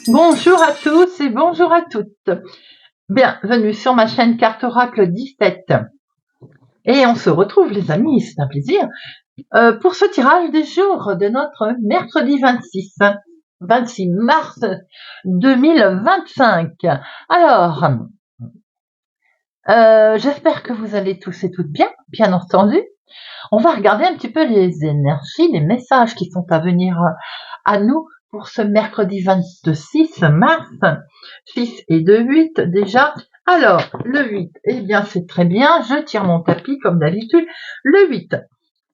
Bonjour à tous et bonjour à toutes. Bienvenue sur ma chaîne Carte Oracle 17. Et on se retrouve les amis, c'est un plaisir, pour ce tirage des jours de notre mercredi 26 mars 2025. Alors, j'espère que vous allez tous et toutes bien entendu. On va regarder un petit peu les énergies, les messages qui sont à venir à nous pour ce mercredi 26 mars. 6 et 2, 8 déjà. Alors, le 8, eh bien c'est très bien, je tire mon tapis comme d'habitude. Le 8,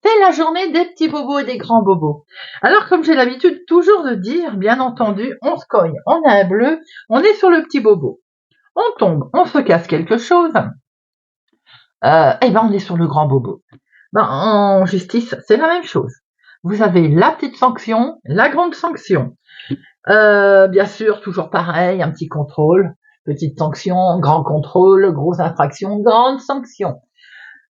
c'est la journée des petits bobos et des grands bobos. Alors, comme j'ai l'habitude toujours de dire, bien entendu, on se cogne, on a un bleu, on est sur le petit bobo. On tombe, on se casse quelque chose, et ben on est sur le grand bobo. En justice, c'est la même chose. Vous avez la petite sanction, la grande sanction. Bien sûr, toujours pareil, un petit contrôle, petite sanction, grand contrôle, grosse infraction, grande sanction.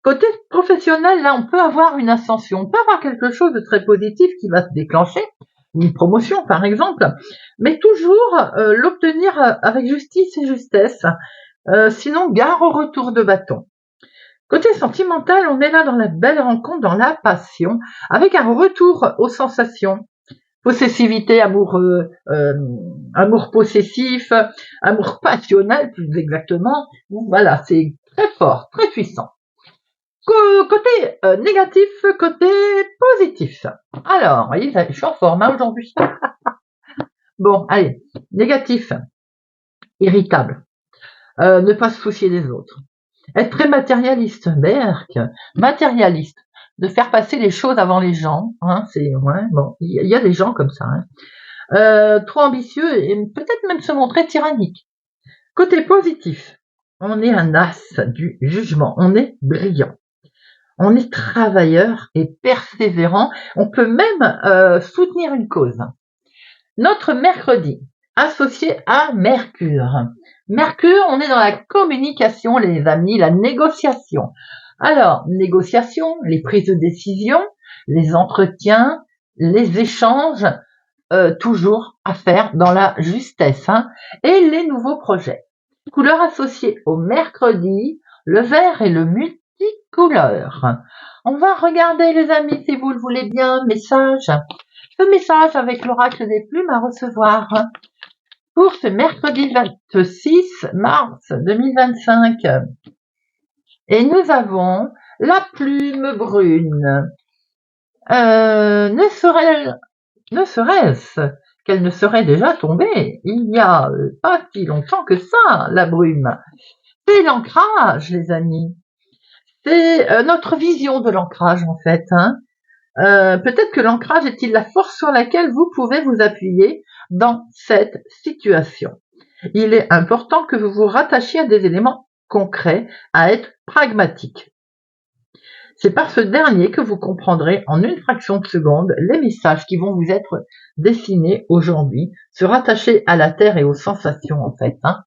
Côté professionnel, là, on peut avoir une ascension, on peut avoir quelque chose de très positif qui va se déclencher, une promotion par exemple, mais toujours l'obtenir avec justice et justesse. Sinon, gare au retour de bâton. Côté sentimental, on est là dans la belle rencontre, dans la passion, avec un retour aux sensations. Possessivité, amour possessif, amour passionnel plus exactement. Voilà, c'est très fort, très puissant. Côté négatif, côté positif. Alors, vous voyez, je suis en forme aujourd'hui. Bon, allez, négatif, irritable, ne pas se soucier des autres. Être très matérialiste, Berk, matérialiste, de faire passer les choses avant les gens, hein, c'est ouais, bon, il y a des gens comme ça. Hein. Trop ambitieux et peut-être même se montrer tyrannique. Côté positif, on est un as du jugement, on est brillant, on est travailleur et persévérant, on peut même soutenir une cause. Notre mercredi, associé à Mercure. Mercure, on est dans la communication, les amis, la négociation. Alors, négociation, les prises de décision, les entretiens, les échanges, toujours à faire dans la justesse. Hein, et les nouveaux projets. Couleurs associées au mercredi, le vert et le multicouleur. On va regarder les amis, si vous le voulez bien, message. Ce message avec l'oracle des plumes à recevoir pour ce mercredi 26 mars 2025. Et nous avons la plume brune. Ne serait-ce qu'elle ne serait déjà tombée il y a pas si longtemps que ça, la brume. C'est l'ancrage, les amis. C'est notre vision de l'ancrage, en fait. Hein. Peut-être que l'ancrage est-il la force sur laquelle vous pouvez vous appuyer dans cette situation. Il est important que vous vous rattachiez à des éléments concrets, à être pragmatique. C'est par ce dernier que vous comprendrez en une fraction de seconde les messages qui vont vous être dessinés aujourd'hui, se rattacher à la terre et aux sensations en fait. Hein.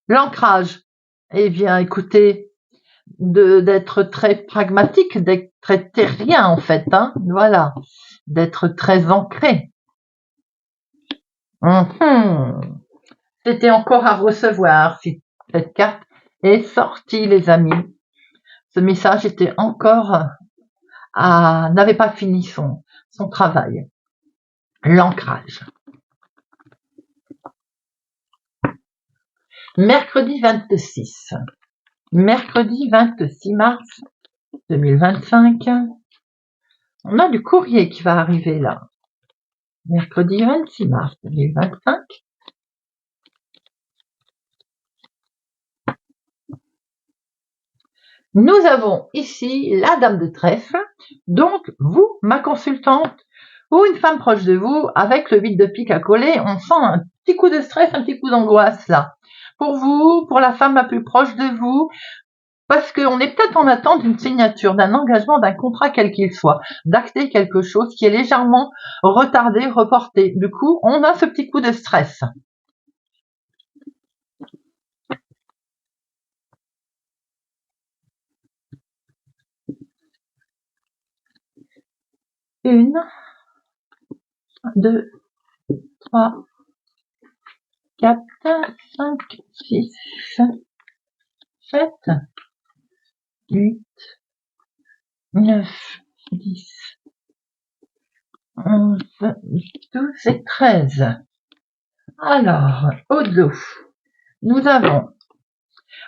L'ancrage, eh bien écoutez, d'être très pragmatique, d'être très terrien en fait, hein, voilà, d'être très ancré. C'était encore à recevoir si cette carte est sortie, les amis. Ce message était encore n'avait pas fini son travail. L'ancrage. Mercredi 26. Mercredi 26 mars 2025. On a du courrier qui va arriver là. Mercredi 26 mars 2025. Nous avons ici la dame de trèfle, donc vous, ma consultante, ou une femme proche de vous, avec le 8 de pique à coller, on sent un petit coup de stress, un petit coup d'angoisse là. Pour vous, pour la femme la plus proche de vous, parce qu'on est peut-être en attente d'une signature, d'un engagement, d'un contrat quel qu'il soit, d'acter quelque chose qui est légèrement retardé, reporté. Du coup, on a ce petit coup de stress. Une, deux, trois, 4, 5, 6, 7, 8, 9, 10, 11, 12 et 13. Alors, au-delà, nous avons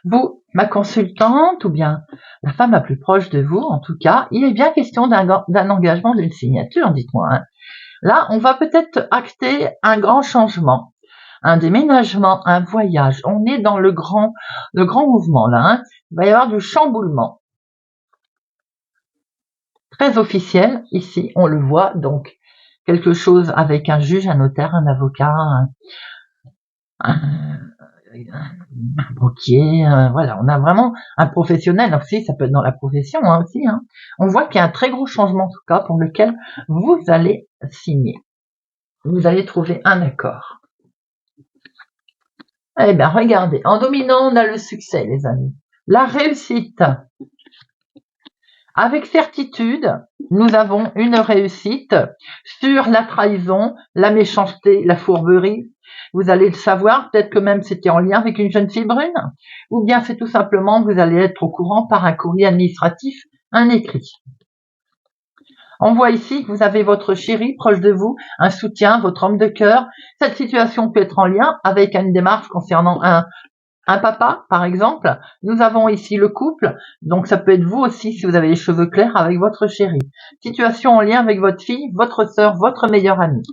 vous, ma consultante, ou bien la femme la plus proche de vous, en tout cas, il est bien question d'un engagement, d'une signature, dites-moi. Hein. Là, on va peut-être acter un grand changement, un déménagement, un voyage. On est dans le grand mouvement, là. Hein. Il va y avoir du chamboulement. Très officiel, ici, on le voit, donc, quelque chose avec un juge, un notaire, un avocat, un banquier, voilà, on a vraiment un professionnel aussi, ça peut être dans la profession hein, aussi. Hein. On voit qu'il y a un très gros changement en tout cas pour lequel vous allez signer. Vous allez trouver un accord. Eh bien, regardez, en dominant, on a le succès, les amis. La réussite. Avec certitude, nous avons une réussite sur la trahison, la méchanceté, la fourberie. Vous allez le savoir, peut-être que même c'était en lien avec une jeune fille brune, ou bien c'est tout simplement vous allez être au courant par un courrier administratif, un écrit. On voit ici que vous avez votre chéri proche de vous, un soutien, votre homme de cœur. Cette situation peut être en lien avec une démarche concernant un papa, par exemple. Nous avons ici le couple, donc ça peut être vous aussi si vous avez les cheveux clairs avec votre chéri. Situation en lien avec votre fille, votre sœur, votre meilleure amie.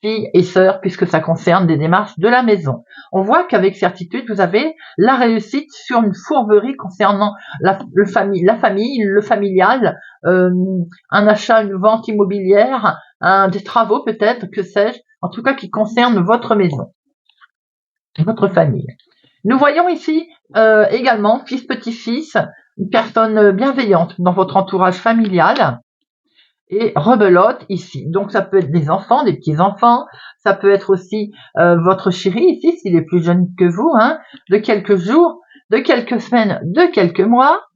Fille et sœur, puisque ça concerne des démarches de la maison. On voit qu'avec certitude, vous avez la réussite sur une fourberie concernant la famille, le familial, un achat, une vente immobilière, des travaux peut-être, que sais-je, en tout cas qui concerne votre maison, votre famille. Nous voyons ici également fils, petit-fils, une personne bienveillante dans votre entourage familial et rebelote ici. Donc ça peut être des enfants, des petits-enfants, ça peut être aussi votre chéri ici, s'il est plus jeune que vous, hein, de quelques jours, de quelques semaines, de quelques mois.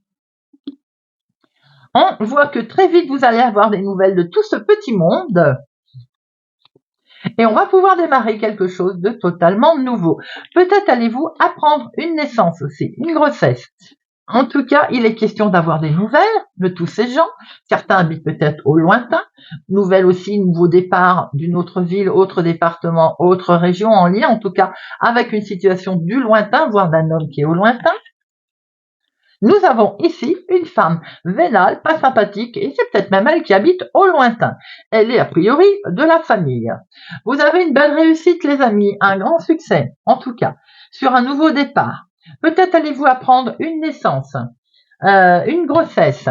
On voit que très vite vous allez avoir des nouvelles de tout ce petit monde. Et on va pouvoir démarrer quelque chose de totalement nouveau. Peut-être allez-vous apprendre une naissance aussi, une grossesse. En tout cas, il est question d'avoir des nouvelles de tous ces gens. Certains habitent peut-être au lointain. Nouvelles aussi, nouveau départ d'une autre ville, autre département, autre région en lien, en tout cas, avec une situation du lointain, voire d'un homme qui est au lointain. Nous avons ici une femme vénale, pas sympathique, et c'est peut-être même elle qui habite au lointain. Elle est a priori de la famille. Vous avez une belle réussite, les amis, un grand succès, en tout cas, sur un nouveau départ. Peut-être allez-vous apprendre une naissance, une grossesse.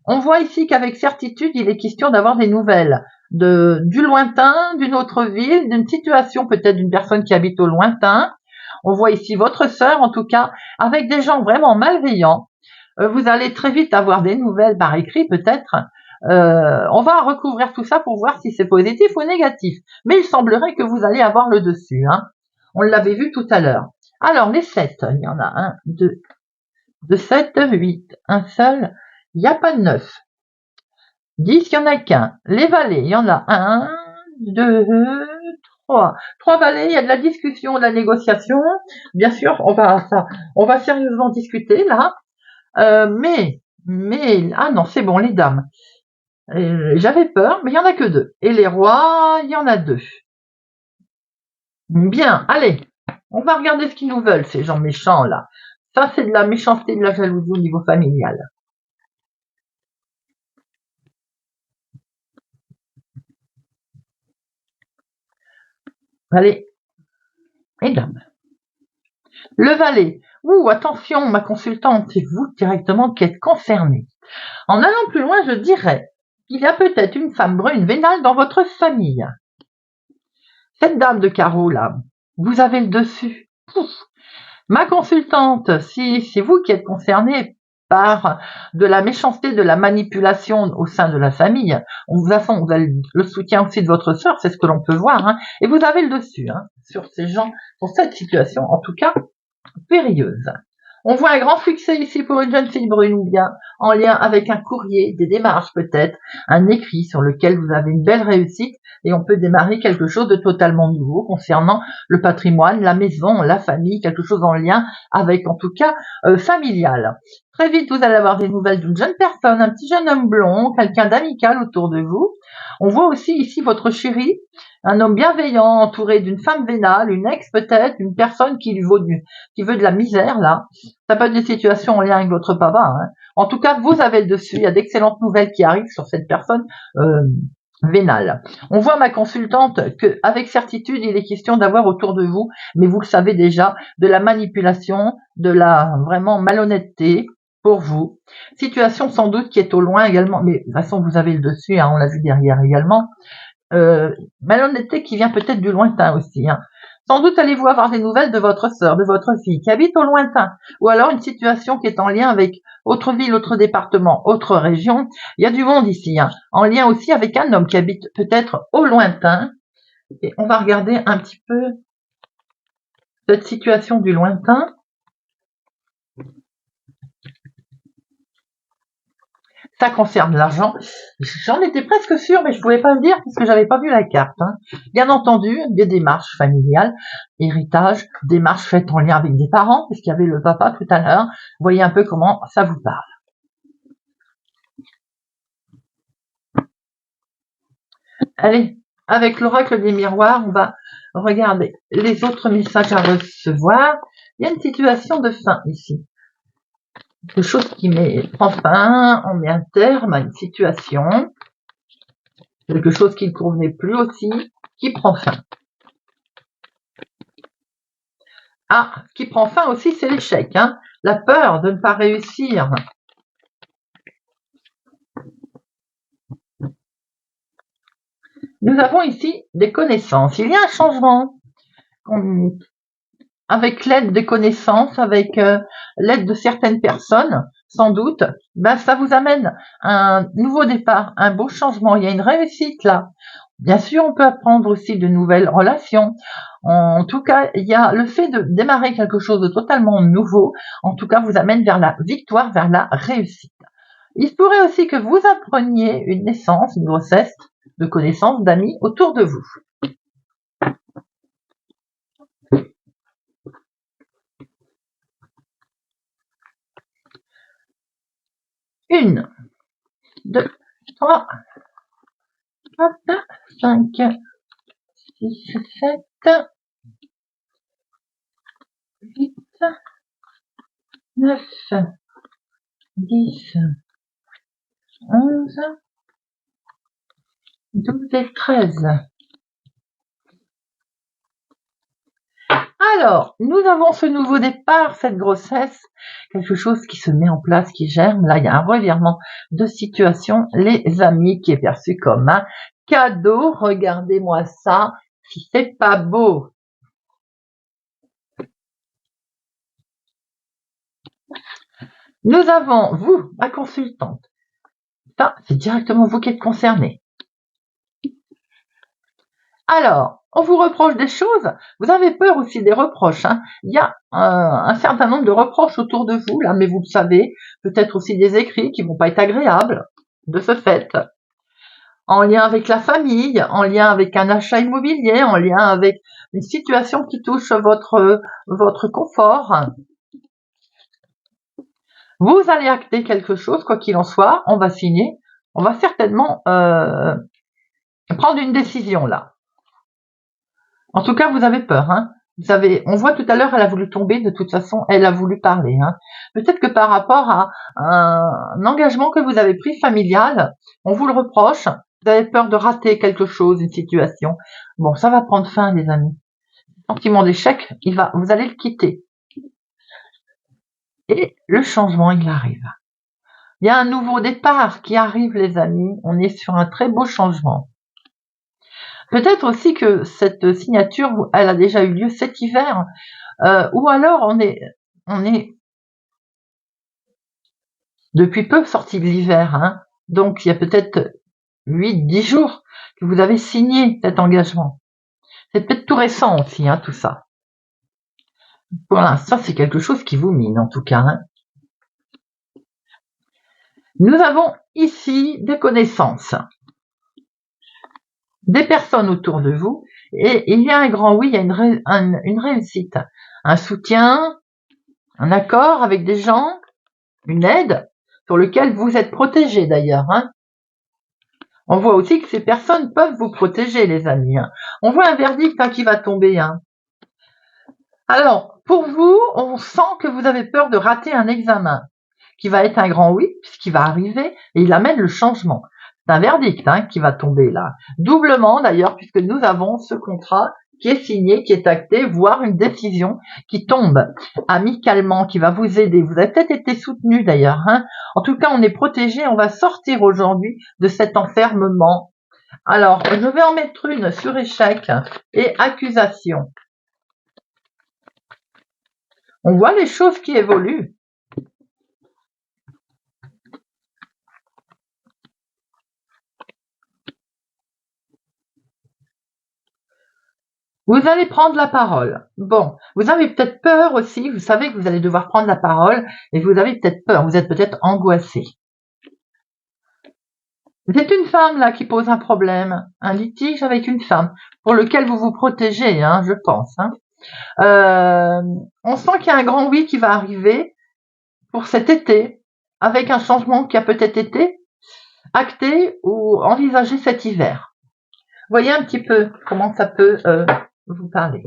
On voit ici qu'avec certitude, il est question d'avoir des nouvelles du lointain, d'une autre ville, d'une situation peut-être d'une personne qui habite au lointain. On voit ici votre sœur, en tout cas, avec des gens vraiment malveillants. Vous allez très vite avoir des nouvelles par écrit, peut-être. On va recouvrir tout ça pour voir si c'est positif ou négatif. Mais il semblerait que vous allez avoir le dessus. Hein. On l'avait vu tout à l'heure. Alors, les 7, il y en a 1, 2, 7, 8, un seul, il n'y a pas de 9. 10, il n'y en a qu'un. Les valets, il y en a 1, 2, 3. 3 valets, il y a de la discussion, de la négociation. Bien sûr, on va sérieusement discuter là. Mais, ah non, c'est bon, les dames. J'avais peur, mais il n'y en a que 2. Et les rois, il y en a 2. Bien, allez. On va regarder ce qu'ils nous veulent, ces gens méchants là. Ça, c'est de la méchanceté, de la jalousie au niveau familial. Allez, mesdames. Le valet. Ouh, attention, ma consultante, c'est vous directement qui êtes concernée. En allant plus loin, je dirais qu'il y a peut-être une femme brune vénale dans votre famille. Cette dame de carreau là, vous avez le dessus. Pouf. Ma consultante, si c'est vous qui êtes concernée par de la méchanceté, de la manipulation au sein de la famille, vous avez le soutien aussi de votre sœur, c'est ce que l'on peut voir, hein, et vous avez le dessus hein, sur ces gens, sur cette situation, en tout cas périlleuse. On voit un grand succès ici pour une jeune fille brune, ou bien en lien avec un courrier, des démarches peut-être, un écrit sur lequel vous avez une belle réussite et on peut démarrer quelque chose de totalement nouveau concernant le patrimoine, la maison, la famille, quelque chose en lien avec en tout cas familial. Très vite, vous allez avoir des nouvelles d'une jeune personne, un petit jeune homme blond, quelqu'un d'amical autour de vous. On voit aussi ici votre chéri, un homme bienveillant, entouré d'une femme vénale, une ex peut-être, une personne qui veut de la misère là. Ça peut être des situations en lien avec votre papa. Hein. En tout cas, vous avez le dessus. Il y a d'excellentes nouvelles qui arrivent sur cette personne vénale. On voit ma consultante que, avec certitude, il est question d'avoir autour de vous, mais vous le savez déjà, de la manipulation, de la vraiment malhonnêteté pour vous. Situation sans doute qui est au loin également, mais de toute façon vous avez le dessus, hein, on l'a vu derrière également. Malhonnêteté qui vient peut-être du lointain aussi. Hein. Sans doute allez-vous avoir des nouvelles de votre sœur, de votre fille qui habite au lointain, ou alors une situation qui est en lien avec autre ville, autre département, autre région. Il y a du monde ici, hein, en lien aussi avec un homme qui habite peut-être au lointain. Et on va regarder un petit peu cette situation du lointain. Ça concerne l'argent. J'en étais presque sûre, mais je pouvais pas le dire parce que j'avais pas vu la carte. Hein. Bien entendu, des démarches familiales, héritage, démarches faites en lien avec des parents, puisqu'il y avait le papa tout à l'heure. Voyez un peu comment ça vous parle. Allez, avec l'oracle des miroirs, on va regarder les autres messages à recevoir. Il y a une situation de fin ici. Quelque chose qui prend fin, on met un terme à une situation. Quelque chose qui ne convenait plus aussi, qui prend fin. Ah, ce qui prend fin aussi, c'est l'échec. Hein. La peur de ne pas réussir. Nous avons ici des connaissances. Il y a un changement. Avec l'aide des connaissances, avec l'aide de certaines personnes, sans doute, ben ça vous amène un nouveau départ, un beau changement. Il y a une réussite là. Bien sûr, on peut apprendre aussi de nouvelles relations. En tout cas, il y a le fait de démarrer quelque chose de totalement nouveau, en tout cas, vous amène vers la victoire, vers la réussite. Il se pourrait aussi que vous appreniez une naissance, une grossesse, de connaissances, d'amis autour de vous. Une, deux, trois, quatre, cinq, six, sept, huit, neuf, 10, 11, 12 et 13. Alors, nous avons ce nouveau départ, cette grossesse, quelque chose qui se met en place, qui germe. Là, il y a un revirement de situation, les amis, qui est perçu comme un cadeau. Regardez-moi ça, si c'est pas beau. Nous avons, vous, ma consultante. Ça, c'est directement vous qui êtes concerné. Alors, on vous reproche des choses, vous avez peur aussi des reproches. Hein. Il y a un certain nombre de reproches autour de vous, là, mais vous le savez, peut-être aussi des écrits qui vont pas être agréables, de ce fait. En lien avec la famille, en lien avec un achat immobilier, en lien avec une situation qui touche votre confort. Vous allez acter quelque chose, quoi qu'il en soit, on va signer, on va certainement prendre une décision là. En tout cas, vous avez peur. Hein. On voit tout à l'heure, elle a voulu tomber. De toute façon, elle a voulu parler. Hein. Peut-être que par rapport à un engagement que vous avez pris familial, on vous le reproche. Vous avez peur de rater quelque chose, une situation. Bon, ça va prendre fin, les amis. Le sentiment d'échec, vous allez le quitter. Et le changement, il arrive. Il y a un nouveau départ qui arrive, les amis. On est sur un très beau changement. Peut-être aussi que cette signature, elle a déjà eu lieu cet hiver, ou alors on est depuis peu sorti de l'hiver, hein. Donc il y a peut-être 8-10 jours que vous avez signé cet engagement. C'est peut-être tout récent aussi, hein, tout ça. Pour l'instant, c'est quelque chose qui vous mine, en tout cas. Hein. Nous avons ici des connaissances, des personnes autour de vous, et il y a un grand oui, il y a une réussite, un soutien, un accord avec des gens, une aide sur lequel vous êtes protégé d'ailleurs. Hein. On voit aussi que ces personnes peuvent vous protéger, les amis. Hein. On voit un verdict qui va tomber. Hein. Alors, pour vous, on sent que vous avez peur de rater un examen, qui va être un grand oui, puisqu'il va arriver, et il amène le changement. C'est un verdict qui va tomber là. Doublement d'ailleurs, puisque nous avons ce contrat qui est signé, qui est acté, voire une décision qui tombe amicalement, qui va vous aider. Vous avez peut-être été soutenu d'ailleurs. Hein. En tout cas, on est protégé, on va sortir aujourd'hui de cet enfermement. Alors, je vais en mettre une sur échec et accusation. On voit les choses qui évoluent. Vous allez prendre la parole. Bon, vous avez peut-être peur aussi, vous savez que vous allez devoir prendre la parole et vous avez peut-être peur, vous êtes peut-être angoissé. C'est une femme là qui pose un problème, un litige avec une femme pour lequel vous vous protégez, je pense. On sent qu'il y a un grand oui qui va arriver pour cet été, avec un changement qui a peut-être été acté ou envisagé cet hiver. Voyez un petit peu comment ça peut vous parler.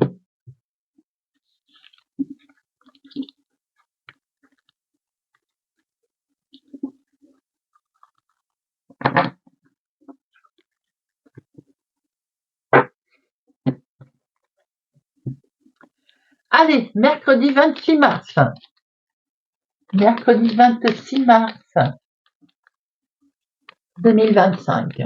Allez, mercredi 26 mars. Mercredi 26 mars 2025.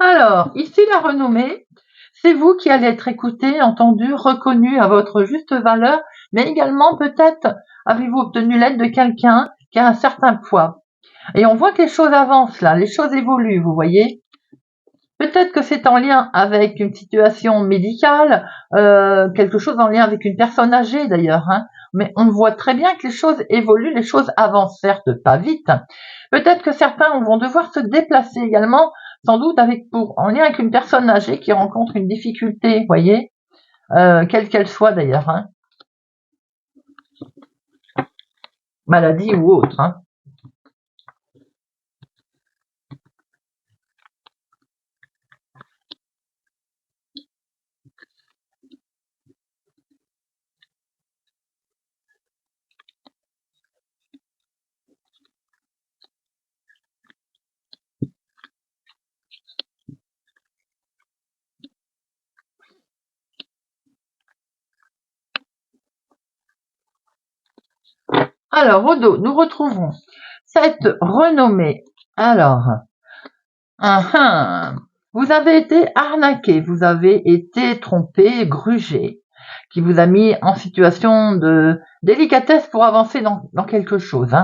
Alors, ici la renommée, c'est vous qui allez être écouté, entendu, reconnu à votre juste valeur, mais également peut-être avez-vous obtenu l'aide de quelqu'un qui a un certain poids. Et on voit que les choses avancent là, les choses évoluent, vous voyez. Peut-être que c'est en lien avec une situation médicale, quelque chose en lien avec une personne âgée d'ailleurs, mais on voit très bien que les choses évoluent, les choses avancent, certes pas vite. Peut-être que certains vont devoir se déplacer également, sans doute en lien avec une personne âgée qui rencontre une difficulté, voyez, quelle qu'elle soit d'ailleurs, maladie ou autre. Alors, au dos, nous retrouvons cette renommée. Alors, vous avez été arnaqué, vous avez été trompé, grugé, qui vous a mis en situation de délicatesse pour avancer dans quelque chose.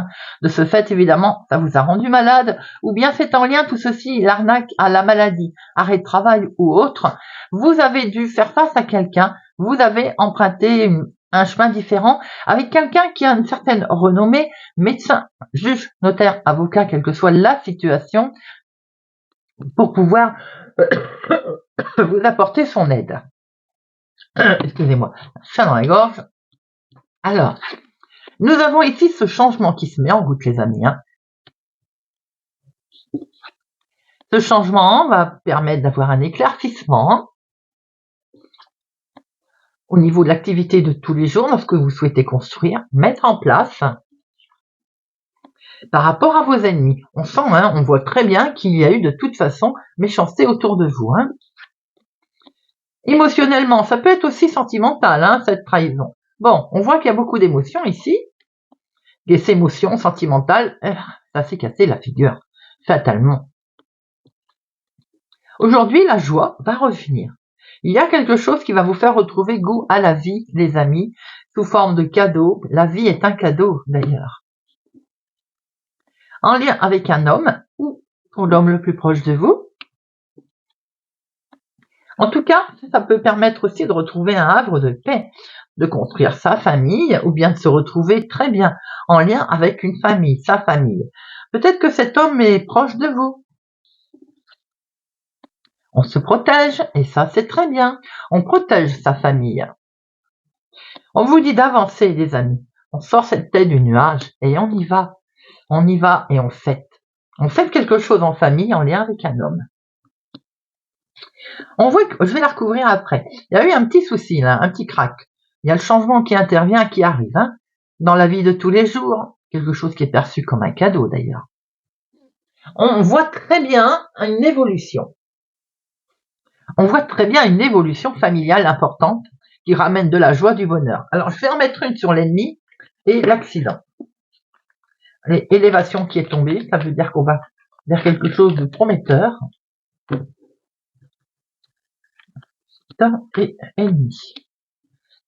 De ce fait, évidemment, ça vous a rendu malade, ou bien c'est en lien tout ceci, l'arnaque à la maladie, arrêt de travail ou autre. Vous avez dû faire face à quelqu'un, vous avez emprunté un chemin différent avec quelqu'un qui a une certaine renommée, médecin, juge, notaire, avocat, quelle que soit la situation, pour pouvoir vous apporter son aide. Excusez-moi, chat dans la gorge. Alors, nous avons ici ce changement qui se met en route, les amis. Ce changement va permettre d'avoir un éclaircissement au niveau de l'activité de tous les jours, lorsque vous souhaitez construire, mettre en place par rapport à vos ennemis. On sent, on voit très bien qu'il y a eu de toute façon méchanceté autour de vous. Émotionnellement, ça peut être aussi sentimental, cette trahison. Bon, on voit qu'il y a beaucoup d'émotions ici. Et ces émotions sentimentales, ça s'est cassé la figure, fatalement. Aujourd'hui, la joie va revenir. Il y a quelque chose qui va vous faire retrouver goût à la vie, les amis, sous forme de cadeau. La vie est un cadeau, d'ailleurs. en lien avec un homme ou l'homme le plus proche de vous. En tout cas, ça peut permettre aussi de retrouver un havre de paix, de construire sa famille ou bien de se retrouver très bien en lien avec une famille, sa famille. Peut-être que cet homme est proche de vous. On se protège et ça c'est très bien. On protège sa famille. On vous dit d'avancer les amis. On sort cette tête du nuage et on y va. On y va et on fête. On fête quelque chose en famille en lien avec un homme. On voit que je vais la recouvrir après. Il y a eu un petit souci là, un petit crack. Il y a le changement qui intervient, qui arrive, hein, dans la vie de tous les jours. Quelque chose qui est perçu comme un cadeau d'ailleurs. On voit très bien une évolution. On voit très bien une évolution familiale importante qui ramène de la joie, du bonheur. Alors je vais en mettre une sur l'ennemi et l'accident. L'élévation qui est tombée, ça veut dire qu'on va vers quelque chose de prometteur. Et ennemi.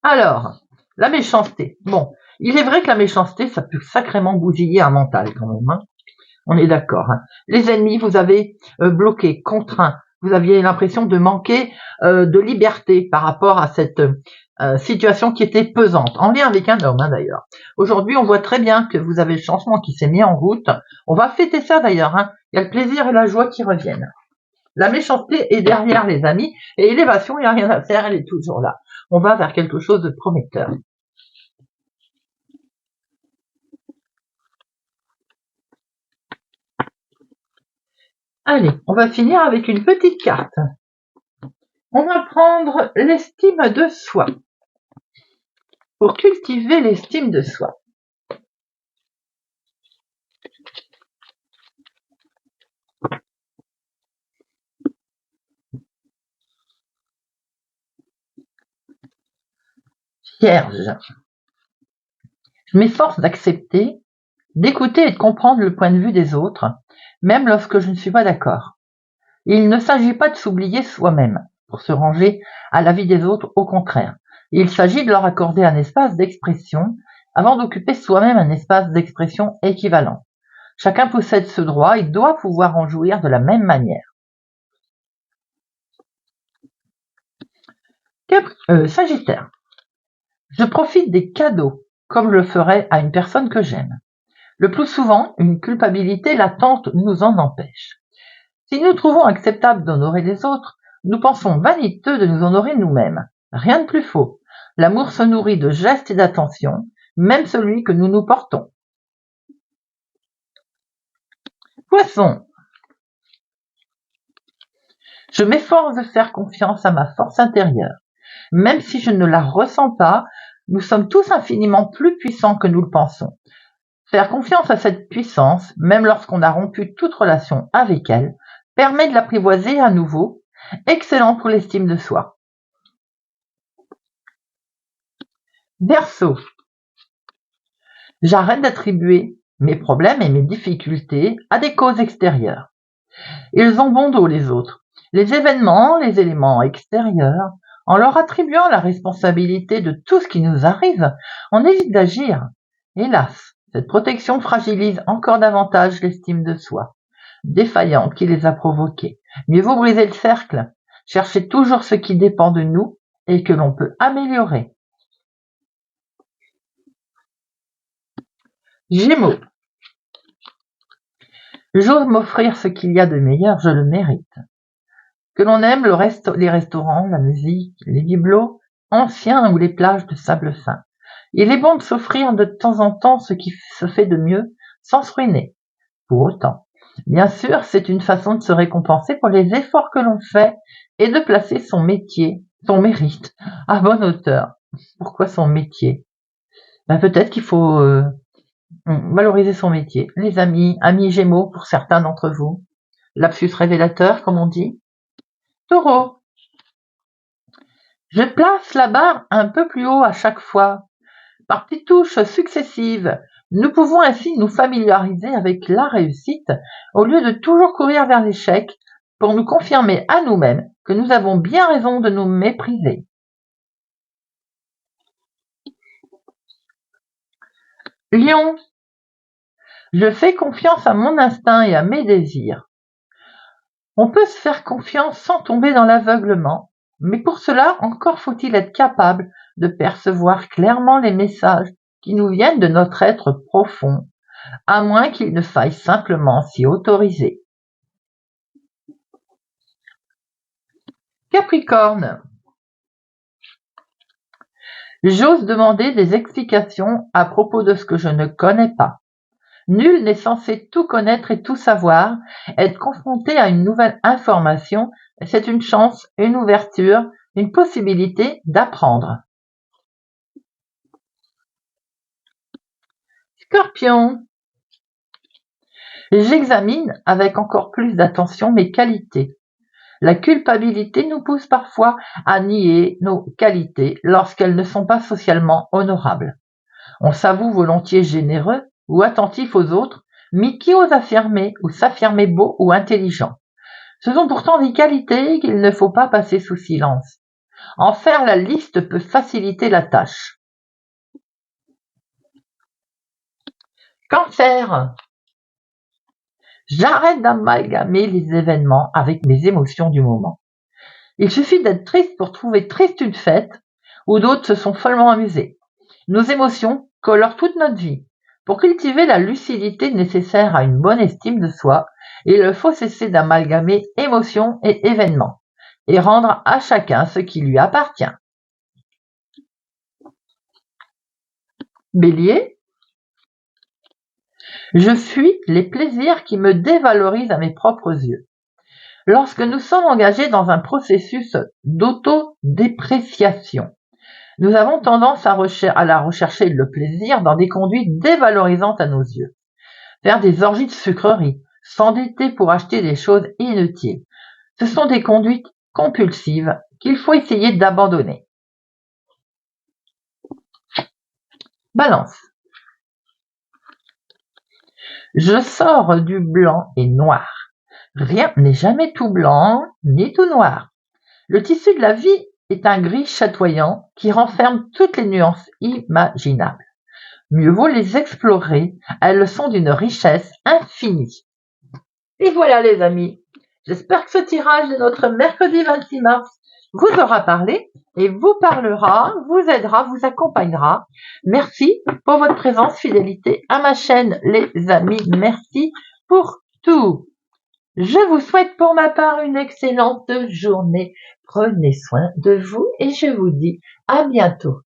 Alors, la méchanceté. Bon, il est vrai que la méchanceté, ça peut sacrément bousiller un mental quand même. Hein. On est d'accord. Hein. Les ennemis, vous avez bloqué, contraint. Vous aviez l'impression de manquer de liberté par rapport à cette situation qui était pesante, en lien avec un homme hein, d'ailleurs. Aujourd'hui, on voit très bien que vous avez le changement qui s'est mis en route. On va fêter ça d'ailleurs. Hein. Il y a le plaisir et la joie qui reviennent. La méchanceté est derrière les amis et l'élévation, il n'y a rien à faire, elle est toujours là. On va vers quelque chose de prometteur. Allez, on va finir avec une petite carte. On va prendre l'estime de soi. Pour cultiver l'estime de soi. Vierge. Je m'efforce d'accepter, d'écouter et de comprendre le point de vue des autres, même lorsque je ne suis pas d'accord. Il ne s'agit pas de s'oublier soi-même pour se ranger à la vie des autres, au contraire. Il s'agit de leur accorder un espace d'expression avant d'occuper soi-même un espace d'expression équivalent. Chacun possède ce droit et doit pouvoir en jouir de la même manière. Sagittaire. Je profite des cadeaux comme je le ferais à une personne que j'aime. Le plus souvent, une culpabilité latente nous en empêche. Si nous trouvons acceptable d'honorer les autres, nous pensons vaniteux de nous honorer nous-mêmes. Rien de plus faux. L'amour se nourrit de gestes et d'attention, même celui que nous nous portons. Poisson. Je m'efforce de faire confiance à ma force intérieure. Même si je ne la ressens pas, nous sommes tous infiniment plus puissants que nous le pensons. Faire confiance à cette puissance, même lorsqu'on a rompu toute relation avec elle, permet de l'apprivoiser à nouveau, excellent pour l'estime de soi. Verseau. J'arrête d'attribuer mes problèmes et mes difficultés à des causes extérieures. Ils ont bon dos les autres. Les événements, les éléments extérieurs, en leur attribuant la responsabilité de tout ce qui nous arrive, on évite d'agir. Hélas, cette protection fragilise encore davantage l'estime de soi, défaillante qui les a provoqués. Mieux vaut briser le cercle, chercher toujours ce qui dépend de nous et que l'on peut améliorer. Gémeaux. J'ose m'offrir ce qu'il y a de meilleur, je le mérite. Que l'on aime les restaurants, la musique, les bibelots anciens ou les plages de sable fin. Il est bon de s'offrir de temps en temps ce qui se fait de mieux sans se ruiner. Pour autant, bien sûr, c'est une façon de se récompenser pour les efforts que l'on fait et de placer son métier, son mérite, à bonne hauteur. Pourquoi son métier? Peut-être qu'il faut valoriser son métier. Les amis Gémeaux pour certains d'entre vous. Lapsus révélateur, comme on dit. Taureau. Je place la barre un peu plus haut à chaque fois. Par petites touches successives, nous pouvons ainsi nous familiariser avec la réussite au lieu de toujours courir vers l'échec pour nous confirmer à nous-mêmes que nous avons bien raison de nous mépriser. Lion. Je fais confiance à mon instinct et à mes désirs. On peut se faire confiance sans tomber dans l'aveuglement, mais pour cela, encore faut-il être capable de percevoir clairement les messages qui nous viennent de notre être profond, à moins qu'il ne faille simplement s'y autoriser. Capricorne. J'ose demander des explications à propos de ce que je ne connais pas. Nul n'est censé tout connaître et tout savoir. Être confronté à une nouvelle information, c'est une chance, une ouverture, une possibilité d'apprendre. Scorpion. J'examine avec encore plus d'attention mes qualités. La culpabilité nous pousse parfois à nier nos qualités lorsqu'elles ne sont pas socialement honorables. On s'avoue volontiers généreux ou attentif aux autres, mais qui ose affirmer ou s'affirmer beau ou intelligent? Ce sont pourtant des qualités qu'il ne faut pas passer sous silence. En faire la liste peut faciliter la tâche. Cancer. J'arrête d'amalgamer les événements avec mes émotions du moment. Il suffit d'être triste pour trouver triste une fête où d'autres se sont follement amusés. Nos émotions colorent toute notre vie. Pour cultiver la lucidité nécessaire à une bonne estime de soi, il faut cesser d'amalgamer émotions et événements et rendre à chacun ce qui lui appartient. Bélier. Je fuis les plaisirs qui me dévalorisent à mes propres yeux. Lorsque nous sommes engagés dans un processus d'autodépréciation, nous avons tendance à rechercher le plaisir dans des conduites dévalorisantes à nos yeux. Faire des orgies de sucreries, s'endetter pour acheter des choses inutiles, ce sont des conduites compulsives qu'il faut essayer d'abandonner. Balance. Je sors du blanc et noir. Rien n'est jamais tout blanc ni tout noir. Le tissu de la vie est un gris chatoyant qui renferme toutes les nuances imaginables. Mieux vaut les explorer, elles sont d'une richesse infinie. Et voilà les amis, j'espère que ce tirage de notre mercredi 26 mars vous aura parlé et vous parlera, vous aidera, vous accompagnera. Merci pour votre présence, fidélité à ma chaîne les amis, merci pour tout. Je vous souhaite pour ma part une excellente journée. Prenez soin de vous et je vous dis à bientôt.